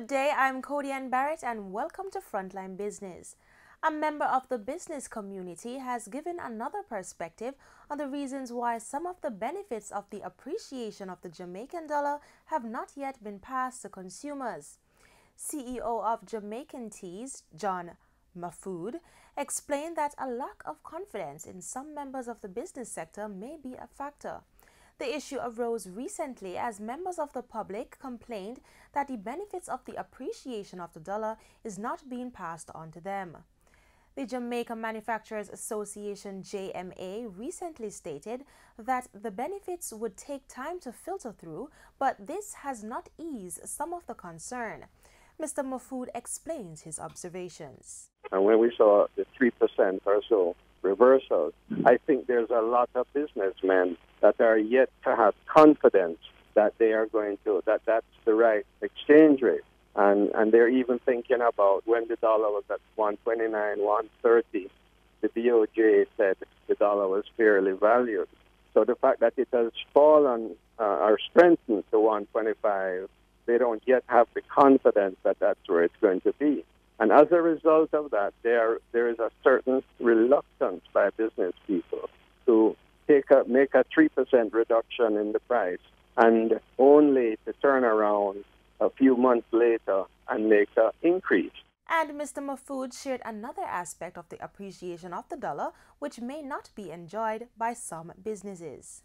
Good day, I'm Cody Ann Barrett and welcome to Frontline Business. A member of the business community has given another perspective on the reasons why some of the benefits of the appreciation of the Jamaican dollar have not yet been passed to consumers. CEO of Jamaican Teas, John Mahfood, explained that a lack of confidence in some members of the business sector may be a factor. The issue arose recently as members of the public complained that the benefits of the appreciation of the dollar is not being passed on to them. The Jamaica Manufacturers Association JMA recently stated that the benefits would take time to filter through, but this has not eased some of the concern. Mr. Mahfood explains his observations. And when we saw the 3% or so reversal, I think there's a lot of businessmen that are yet to have confidence that they are going to, that's the right exchange rate. And they're even thinking about when the dollar was at 129, 130, the DOJ said the dollar was fairly valued. So the fact that it has fallen or strengthened to 125, they don't yet have the confidence that that's where it's going to be. And as a result of that, there is a certain reluctance by business people to make a 3% reduction in the price and only to turn around a few months later and make an increase. And Mr. Mahfood shared another aspect of the appreciation of the dollar, which may not be enjoyed by some businesses.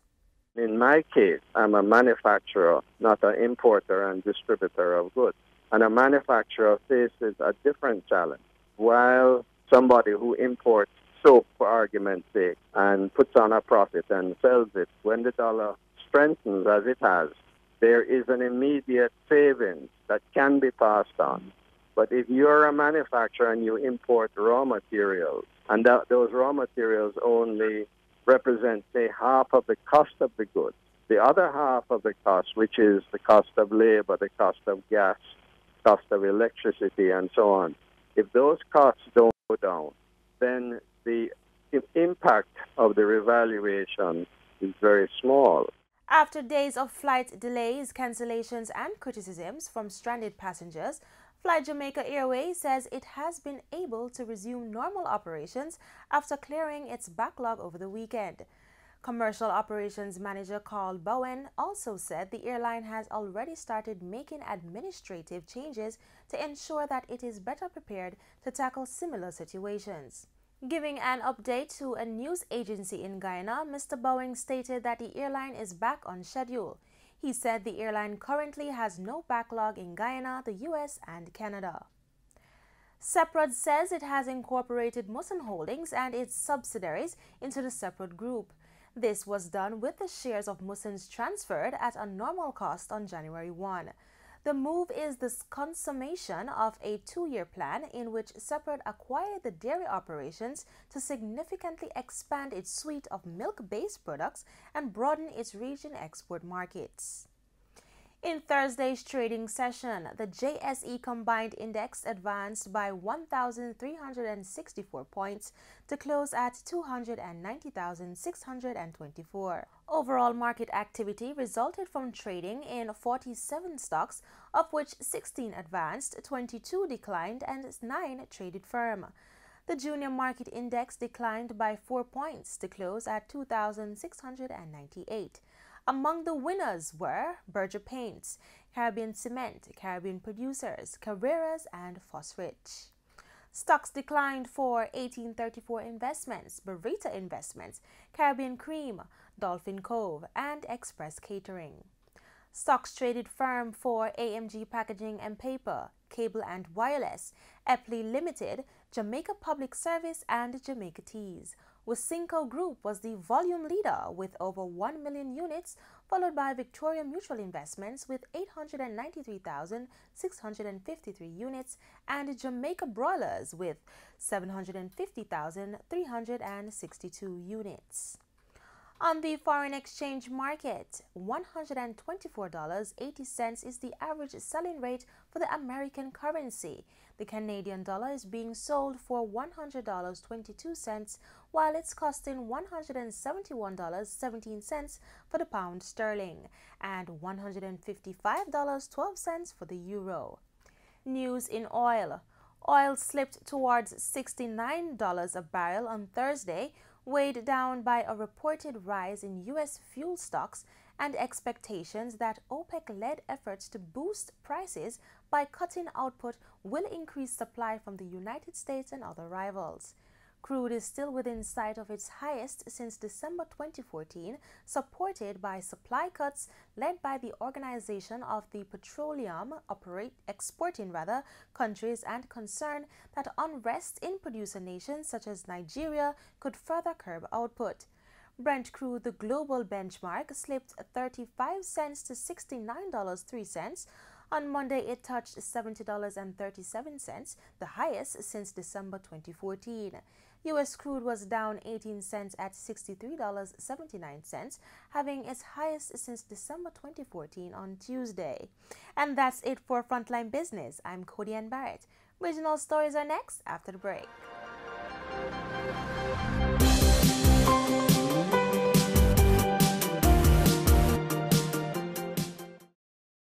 In my case, I'm a manufacturer, not an importer and distributor of goods. And a manufacturer faces a different challenge. While somebody who imports soap, for argument's sake, and puts on a profit and sells it, when the dollar strengthens as it has, there is an immediate savings that can be passed on. But if you're a manufacturer and you import raw materials, and those raw materials only represent, say, half of the cost of the goods, the other half of the cost, which is the cost of labor, the cost of gas, cost of electricity, and so on, if those costs don't go down, then the impact of the revaluation is very small. After days of flight delays, cancellations, and criticisms from stranded passengers, Fly Jamaica Airways says it has been able to resume normal operations after clearing its backlog over the weekend. Commercial Operations Manager Carl Bowen also said the airline has already started making administrative changes to ensure that it is better prepared to tackle similar situations. Giving an update to a news agency in Guyana, Mr. Bowen stated that the airline is back on schedule. He said the airline currently has no backlog in Guyana, the US, and Canada. Seprod says it has incorporated Musson Holdings and its subsidiaries into the Seprod Group. This was done with the shares of Mussons transferred at a normal cost on January 1. The move is the consummation of a 2-year plan in which Seprod acquired the dairy operations to significantly expand its suite of milk-based products and broaden its region export markets. In Thursday's trading session, the JSE Combined Index advanced by 1,364 points to close at 290,624. Overall market activity resulted from trading in 47 stocks, of which 16 advanced, 22 declined, and 9 traded firm. The Junior Market Index declined by 4 points to close at 2,698. Among the winners were Berger Paints, Caribbean Cement, Caribbean Producers, Carreras, and Phosphorich. Stocks declined for 1834 Investments, Barita Investments, Caribbean Cream, Dolphin Cove, and Express Catering. Stocks traded firm for AMG Packaging and Paper, Cable and Wireless, Epley Limited, Jamaica Public Service, and Jamaica Teas. Wasinco Group was the volume leader with over 1 million units, followed by Victoria Mutual Investments with 893,653 units and Jamaica Broilers with 750,362 units. On the foreign exchange market, $124.80 is the average selling rate for the American currency. The Canadian dollar is being sold for $100.22, while it's costing $171.17 for the pound sterling and $155.12 for the euro. News in oil. Oil slipped towards $69 a barrel on Thursday, weighed down by a reported rise in U.S. fuel stocks and expectations that OPEC-led efforts to boost prices by cutting output will increase supply from the United States and other rivals. Crude is still within sight of its highest since December 2014, supported by supply cuts led by the Organization of the Petroleum Exporting countries and concern that unrest in producer nations such as Nigeria could further curb output. Brent crude, the global benchmark, slipped 35 cents to $69.03. On Monday, it touched $70.37, the highest since December 2014. U.S. crude was down 18 cents at $63.79, having its highest since December 2014 on Tuesday. And that's it for Frontline Business. I'm Cody Ann Barrett. Regional stories are next after the break.